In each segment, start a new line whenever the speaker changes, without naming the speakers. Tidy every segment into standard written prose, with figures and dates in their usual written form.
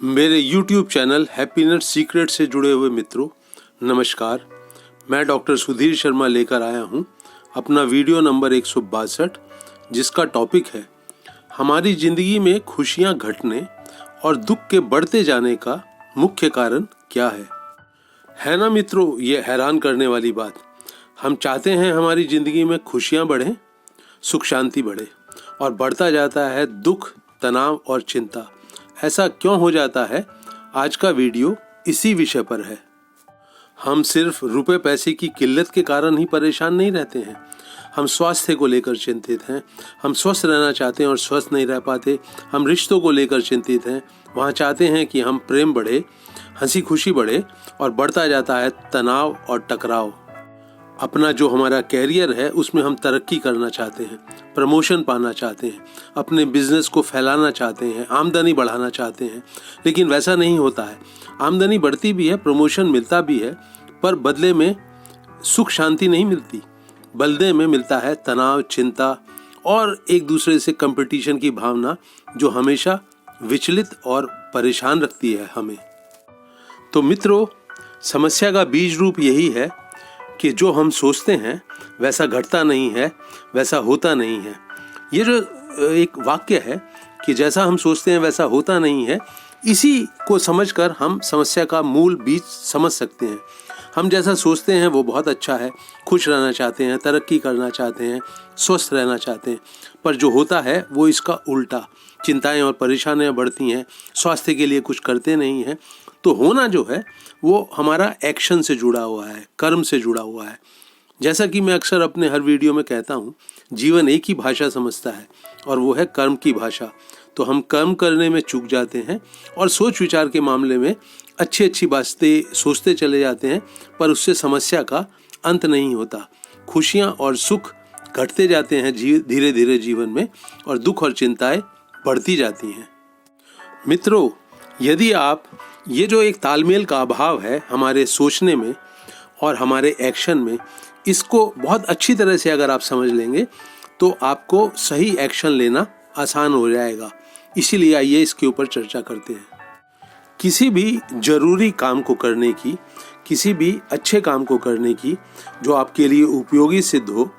मेरे YouTube channel happiness secret से जुड़े हुए मित्रों, नमस्कार। मैं डॉक्टर सुधीर शर्मा लेकर आया हूँ अपना वीडियो नंबर 162, जिसका टॉपिक है हमारी ज़िंदगी में खुशियाँ घटने और दुख के बढ़ते जाने का मुख्य कारण क्या है ना मित्रों। ये हैरान करने वाली बात, हम चाहते हैं हमारी ज़िंदगी में खुशियाँ बढ़ें, सुख शांति बढ़े, और बढ़ता जाता है दुख, तनाव और चिंता। ऐसा क्यों हो जाता है? आज का वीडियो इसी विषय पर है। हम सिर्फ रुपए पैसे की किल्लत के कारण ही परेशान नहीं रहते हैं, हम स्वास्थ्य को लेकर चिंतित हैं। हम स्वस्थ रहना चाहते हैं और स्वस्थ नहीं रह पाते। हम रिश्तों को लेकर चिंतित हैं, वहाँ चाहते हैं कि हम प्रेम बढ़े, हंसी खुशी बढ़े, और बढ़ता जाता है तनाव और टकराव। अपना जो हमारा कैरियर है उसमें हम तरक्की करना चाहते हैं, प्रमोशन पाना चाहते हैं, अपने बिजनेस को फैलाना चाहते हैं, आमदनी बढ़ाना चाहते हैं, लेकिन वैसा नहीं होता है। आमदनी बढ़ती भी है, प्रमोशन मिलता भी है, पर बदले में सुख शांति नहीं मिलती। बदले में मिलता है तनाव, चिंता और एक दूसरे से कंपटीशन की भावना, जो हमेशा विचलित और परेशान रखती है हमें। तो मित्रों, समस्या का बीज रूप यही है कि जो हम सोचते हैं वैसा घटता नहीं है, वैसा होता नहीं है। ये जो एक वाक्य है कि जैसा हम सोचते हैं वैसा होता नहीं है, इसी को समझकर हम समस्या का मूल बीज समझ सकते हैं। हम जैसा सोचते हैं वो बहुत अच्छा है, खुश रहना चाहते हैं, तरक्की करना चाहते हैं, स्वस्थ रहना चाहते हैं, पर जो होता है वो इसका उल्टा। चिंताएं और परेशानियां बढ़ती हैं, स्वास्थ्य के लिए कुछ करते नहीं हैं। तो होना जो है वो हमारा एक्शन से जुड़ा हुआ है, कर्म से जुड़ा हुआ है। जैसा कि मैं अक्सर अपने हर वीडियो में कहता हूँ, जीवन एक ही भाषा समझता है और वो है कर्म की भाषा। तो हम कर्म करने में चूक जाते हैं और सोच विचार के मामले में अच्छी अच्छी बातें सोचते चले जाते हैं, पर उससे समस्या का अंत नहीं होता। खुशियाँ और सुख घटते जाते हैं धीरे धीरे जीवन में, और दुख और चिंताएं बढ़ती जाती हैं। मित्रों, यदि आप ये जो एक तालमेल का अभाव है हमारे सोचने में और हमारे एक्शन में, इसको बहुत अच्छी तरह से अगर आप समझ लेंगे तो आपको सही एक्शन लेना आसान हो जाएगा। इसीलिए आइए इसके ऊपर चर्चा करते हैं। किसी भी जरूरी काम को करने की, किसी भी अच्छे काम को करने की, जो आपके लिए उपयोगी सिद्ध हो,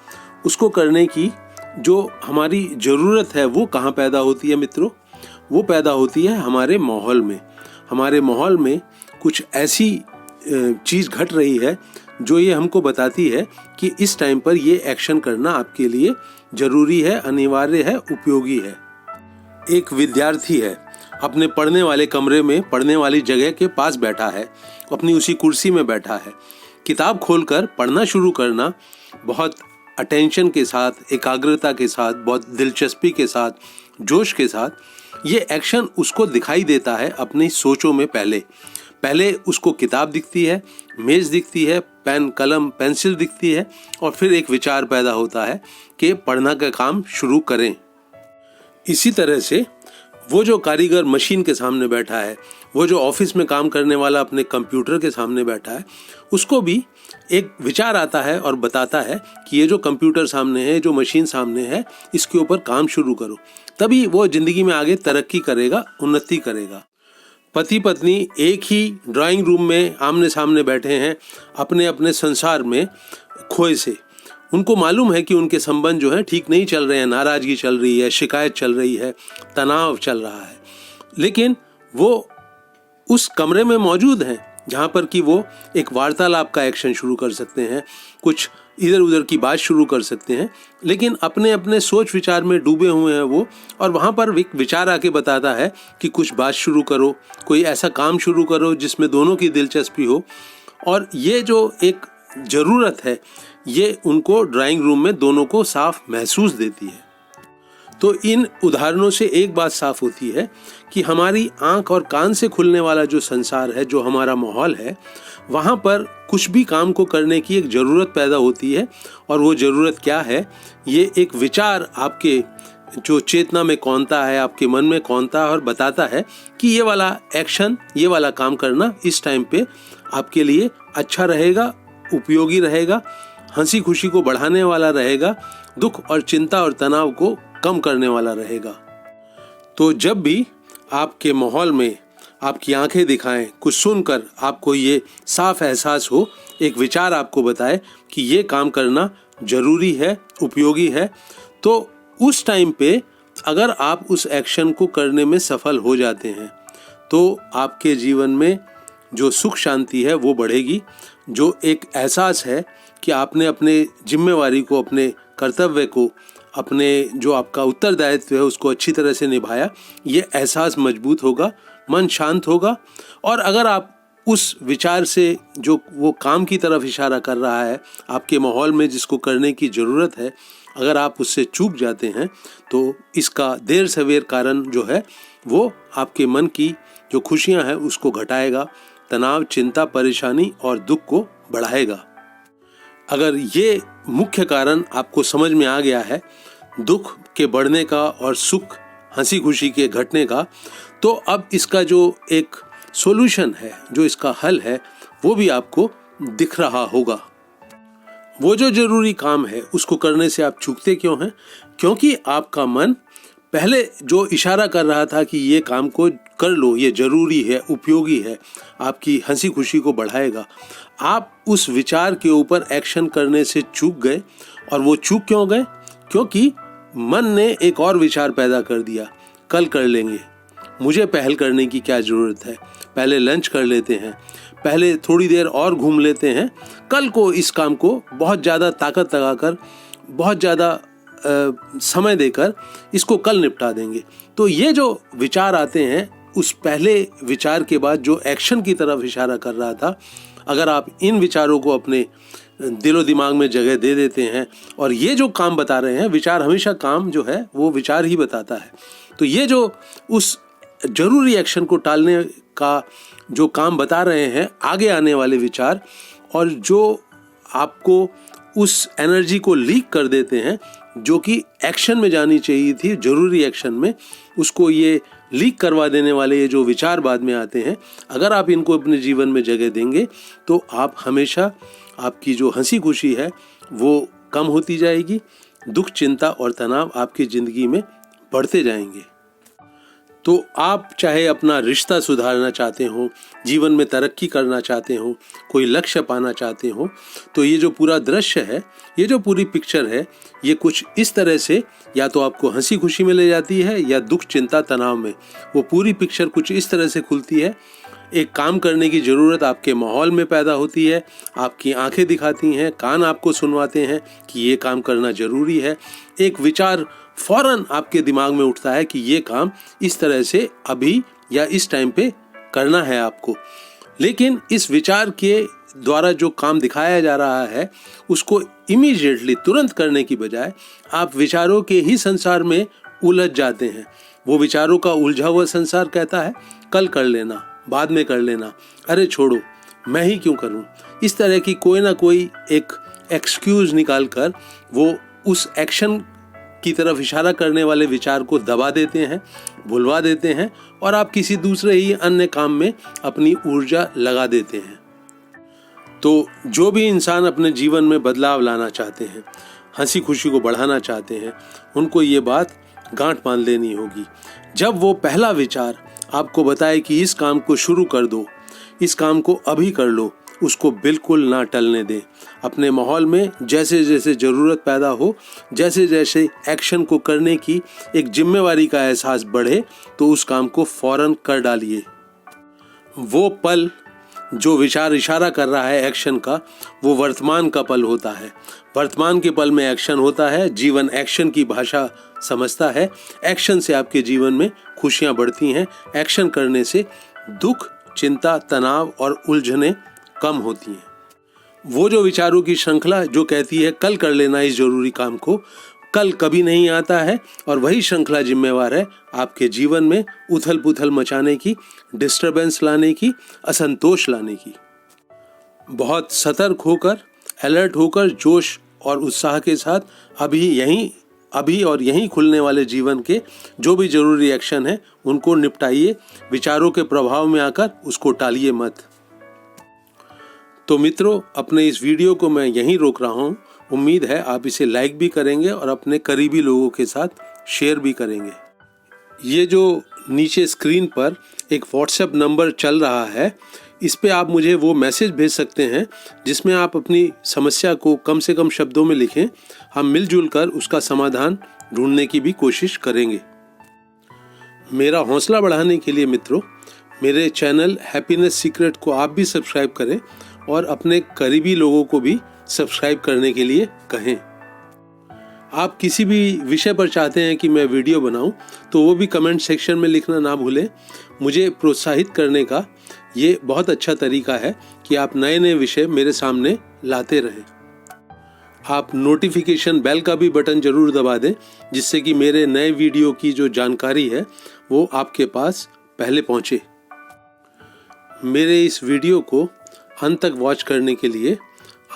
उसको करने की जो हमारी ज़रूरत है, वो कहाँ पैदा होती है मित्रों? वो पैदा होती है हमारे माहौल में। हमारे माहौल में कुछ ऐसी चीज़ घट रही है जो ये हमको बताती है कि इस टाइम पर ये एक्शन करना आपके लिए ज़रूरी है, अनिवार्य है, उपयोगी है। एक विद्यार्थी है, अपने पढ़ने वाले कमरे में, पढ़ने वाली जगह के पास बैठा है, अपनी उसी कुर्सी में बैठा है। किताब खोलकर पढ़ना शुरू करना बहुत अटेंशन के साथ, एकाग्रता के साथ, बहुत दिलचस्पी के साथ, जोश के साथ, ये एक्शन उसको दिखाई देता है अपनी सोचों में। पहले उसको किताब दिखती है, मेज दिखती है, पेन, कलम, पेंसिल दिखती है, और फिर एक विचार पैदा होता है कि पढ़ना का काम शुरू करें। इसी तरह से वो जो कारीगर मशीन के सामने बैठा है, वो जो ऑफिस में काम करने वाला अपने कंप्यूटर के सामने बैठा है, उसको भी एक विचार आता है और बताता है कि ये जो कंप्यूटर सामने है, जो मशीन सामने है, इसके ऊपर काम शुरू करो। तभी वो जिंदगी में आगे तरक्की करेगा, उन्नति करेगा। पति पत्नी एक ही ड्राइंग रूम में आमने सामने बैठे हैं, अपने अपने संसार में खोए से। उनको मालूम है कि उनके संबंध जो है ठीक नहीं चल रहे हैं, नाराजगी चल रही है, शिकायत चल रही है, तनाव चल रहा है, लेकिन वो उस कमरे में मौजूद हैं जहाँ पर कि वो एक वार्तालाप का एक्शन शुरू कर सकते हैं, कुछ इधर उधर की बात शुरू कर सकते हैं, लेकिन अपने अपने सोच विचार में डूबे हुए हैं वो। और वहाँ पर एक विचार आके बताता है कि कुछ बात शुरू करो, कोई ऐसा काम शुरू करो जिसमें दोनों की दिलचस्पी हो। और ये जो एक ज़रूरत है, ये उनको ड्राइंग रूम में दोनों को साफ महसूस देती है। तो इन उदाहरणों से एक बात साफ होती है कि हमारी आंख और कान से खुलने वाला जो संसार है, जो हमारा माहौल है, वहाँ पर कुछ भी काम को करने की एक ज़रूरत पैदा होती है। और वो ज़रूरत क्या है? ये एक विचार आपके जो चेतना में कौनता है, आपके मन में कौनता है, और बताता है कि ये वाला एक्शन, ये वाला काम करना इस टाइम पे आपके लिए अच्छा रहेगा, उपयोगी रहेगा, हंसी खुशी को बढ़ाने वाला रहेगा, दुख और चिंता और तनाव को कम करने वाला रहेगा। तो जब भी आपके माहौल में आपकी आंखें दिखाएं, कुछ सुनकर आपको ये साफ एहसास हो, एक विचार आपको बताए कि ये काम करना जरूरी है, उपयोगी है, तो उस टाइम पे अगर आप उस एक्शन को करने में सफल हो जाते हैं तो आपके जीवन में जो सुख शांति है वो बढ़ेगी। जो एक एहसास है कि आपने अपने जिम्मेवारी को, अपने कर्तव्य को, अपने जो आपका उत्तरदायित्व है उसको अच्छी तरह से निभाया, ये एहसास मजबूत होगा, मन शांत होगा। और अगर आप उस विचार से जो वो काम की तरफ इशारा कर रहा है आपके माहौल में जिसको करने की ज़रूरत है, अगर आप उससे चूक जाते हैं तो इसका देर सवेर कारण जो है वो आपके मन की जो खुशियां हैं उसको घटाएगा, तनाव, चिंता, परेशानी और दुख को बढ़ाएगा। अगर ये मुख्य कारण आपको समझ में आ गया है दुख के बढ़ने का और सुख, हंसी खुशी के घटने का, तो अब इसका जो एक सॉल्यूशन है, जो इसका हल है, वो भी आपको दिख रहा होगा। वो जो जरूरी काम है उसको करने से आप चूकते क्यों हैं? क्योंकि आपका मन पहले जो इशारा कर रहा था कि ये काम को कर लो, ये जरूरी है, उपयोगी है, आपकी हंसी खुशी को बढ़ाएगा, आप उस विचार के ऊपर एक्शन करने से चूक गए। और वो चूक क्यों गए? क्योंकि मन ने एक और विचार पैदा कर दिया, कल कर लेंगे, मुझे पहल करने की क्या ज़रूरत है, पहले लंच कर लेते हैं, पहले थोड़ी देर और घूम लेते हैं, कल को इस काम को बहुत ज़्यादा ताकत लगाकर, बहुत ज़्यादा समय देकर इसको कल निपटा देंगे। तो ये जो विचार आते हैं उस पहले विचार के बाद जो एक्शन की तरफ इशारा कर रहा था, अगर आप इन विचारों को अपने दिलो दिमाग में जगह दे देते हैं और ये जो काम बता रहे हैं, विचार हमेशा काम जो है वो विचार ही बताता है, तो ये जो उस जरूरी एक्शन को टालने का जो काम बता रहे हैं आगे आने वाले विचार, और जो आपको उस एनर्जी को लीक कर देते हैं जो कि एक्शन में जानी चाहिए थी, जरूरी एक्शन में, उसको ये लीक करवा देने वाले ये जो विचार बाद में आते हैं, अगर आप इनको अपने जीवन में जगह देंगे तो आप हमेशा, आपकी जो हंसी खुशी है वो कम होती जाएगी, दुख, चिंता और तनाव आपकी ज़िंदगी में बढ़ते जाएंगे। तो आप चाहे अपना रिश्ता सुधारना चाहते हो, जीवन में तरक्की करना चाहते हो, कोई लक्ष्य पाना चाहते हो, तो ये जो पूरा दृश्य है, ये जो पूरी पिक्चर है, ये कुछ इस तरह से या तो आपको हंसी खुशी में ले जाती है या दुख, चिंता, तनाव में। वो पूरी पिक्चर कुछ इस तरह से खुलती है। एक काम करने की ज़रूरत आपके माहौल में पैदा होती है, आपकी आंखें दिखाती हैं, कान आपको सुनवाते हैं कि ये काम करना ज़रूरी है। एक विचार फौरन आपके दिमाग में उठता है कि ये काम इस तरह से अभी या इस टाइम पे करना है आपको। लेकिन इस विचार के द्वारा जो काम दिखाया जा रहा है उसको इमीडिएटली, तुरंत करने की बजाय आप विचारों के ही संसार में उलझ जाते हैं। वो विचारों का उलझा हुआ संसार कहता है कल कर लेना, बाद में कर लेना, अरे छोड़ो, मैं ही क्यों करूं। इस तरह की कोई ना कोई एक एक्सक्यूज निकाल कर वो उस एक्शन की तरफ इशारा करने वाले विचार को दबा देते हैं, भुलवा देते हैं और आप किसी दूसरे ही अन्य काम में अपनी ऊर्जा लगा देते हैं। तो जो भी इंसान अपने जीवन में बदलाव लाना चाहते हैं, हंसी खुशी को बढ़ाना चाहते हैं, उनको ये बात गांठ बांध लेनी होगी। जब वो पहला विचार आपको बताए कि इस काम को शुरू कर दो, इस काम को अभी कर लो, उसको बिल्कुल ना टलने दें। अपने माहौल में जैसे जैसे ज़रूरत पैदा हो, जैसे जैसे एक्शन को करने की एक जिम्मेवारी का एहसास बढ़े, तो उस काम को फौरन कर डालिए। वो पल जो विचार इशारा कर रहा है एक्शन का, वो वर्तमान का पल होता है। वर्तमान के पल में एक्शन होता है, जीवन एक्शन की भाषा समझता है। एक्शन से आपके जीवन में खुशियाँ बढ़ती हैं, एक्शन करने से दुख, चिंता, तनाव और उलझने कम होती हैं। वो जो विचारों की श्रृंखला जो कहती है कल कर लेना इस जरूरी काम को, कल कभी नहीं आता है, और वही श्रृंखला जिम्मेवार है आपके जीवन में उथल पुथल मचाने की, डिस्टरबेंस लाने की, असंतोष लाने की। बहुत सतर्क होकर, अलर्ट होकर, जोश और उत्साह के साथ अभी और यहीं खुलने वाले जीवन के जो भी जरूरी एक्शन है उनको निपटाइए। विचारों के प्रभाव में आकर उसको टालिए मत। तो मित्रों, अपने इस वीडियो को मैं यहीं रोक रहा हूँ। उम्मीद है आप इसे लाइक भी करेंगे और अपने करीबी लोगों के साथ शेयर भी करेंगे। ये जो नीचे स्क्रीन पर एक व्हाट्सएप नंबर चल रहा है, इस पे आप मुझे वो मैसेज भेज सकते हैं जिसमें आप अपनी समस्या को कम से कम शब्दों में लिखें। हम मिलजुल कर उसका समाधान ढूंढने की भी कोशिश करेंगे। मेरा हौसला बढ़ाने के लिए मित्रों, मेरे चैनल हैप्पीनेस सीक्रेट को आप भी सब्सक्राइब करें और अपने करीबी लोगों को भी सब्सक्राइब करने के लिए कहें। आप किसी भी विषय पर चाहते हैं कि मैं वीडियो बनाऊं तो वो भी कमेंट सेक्शन में लिखना ना भूलें। मुझे प्रोत्साहित करने का ये बहुत अच्छा तरीका है कि आप नए नए विषय मेरे सामने लाते रहें। आप नोटिफिकेशन बेल का भी बटन जरूर दबा दें, जिससे कि मेरे नए वीडियो की जो जानकारी है वो आपके पास पहले पहुंचे। मेरे इस वीडियो को अंत तक वॉच करने के लिए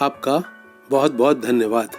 आपका बहुत बहुत धन्यवाद।